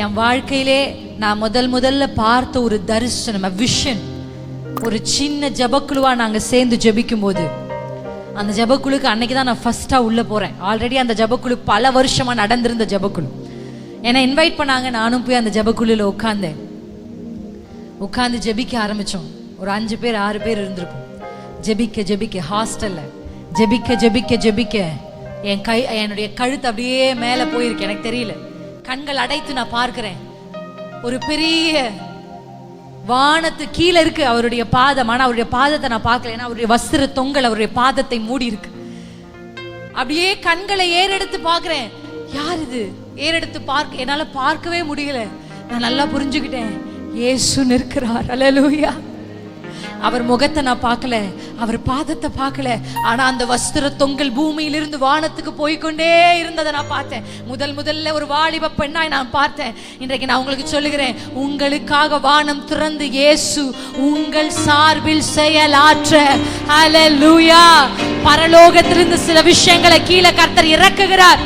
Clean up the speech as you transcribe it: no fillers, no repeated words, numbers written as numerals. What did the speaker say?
என் வாழ்க்கையிலே நான் முதல்ல பார்த்த ஒரு தரிசனம், விஷன். ஒரு சின்ன ஜபக்குழுவா நாங்க சேர்ந்து ஜெபிக்கும் போது, அந்த ஜபக்குழுக்கு அன்னைக்கு தான் நான் ஃபர்ஸ்டா உள்ள போறேன். ஆல்ரெடி அந்த ஜபக்குழு பல வருஷமா நடந்திருந்த ஜபக்குழு. என்னை இன்வைட் பண்ணாங்க. நானும் போய் அந்த ஜபக்குழுல உட்காந்து ஜெபிக்க ஆரம்பிச்சோம். ஒரு 5 பேர் 6 பேர் இருந்திருப்போம். ஜெபிக்க ஹாஸ்டல்ல ஜெபிக்க என்னுடைய கழுத்து அப்படியே மேல போயிருக்கு. எனக்கு தெரியல, கண்கள் அடைத்து நான் பார்க்கிறேன். ஒரு பெரிய வானத்து கீழே இருக்கு அவருடைய பாதம். ஆனா அவருடைய பாதத்தை நான் பார்க்கல, ஏன்னா அவருடைய வஸ்திர தொங்கல் அவருடைய பாதத்தை மூடி இருக்கு. அப்படியே கண்களை ஏறெடுத்து பார்க்கிறேன். யார் இது? ஏறெடுத்து பார்க்க என்னால பார்க்கவே முடியல. நான் நல்லா புரிஞ்சுக்கிட்டேன், இயேசு நிற்கிறார். அல்லேலூயா. அவர் முகத்தை நான் பார்க்கல, அவர் பாதத்தை பார்க்கல. ஆனா அந்த வஸ்திர தொங்கல் பூமியிலிருந்து வானத்துக்கு போய்கொண்டே இருந்ததை நான் பார்த்தேன். முதல்ல ஒரு வாலிப பெண்ணாய் நான் பார்த்தேன். இன்றைக்கு நான் உங்களுக்கு சொல்லுகிறேன், உங்களுக்காக வானம் திறந்து இயேசு உங்கள் சார்பில் செயலாற்ற, அல்லேலூயா, பரலோகத்திலிருந்து சில விஷயங்களை கீழே கர்த்தர் இறக்குகிறார்.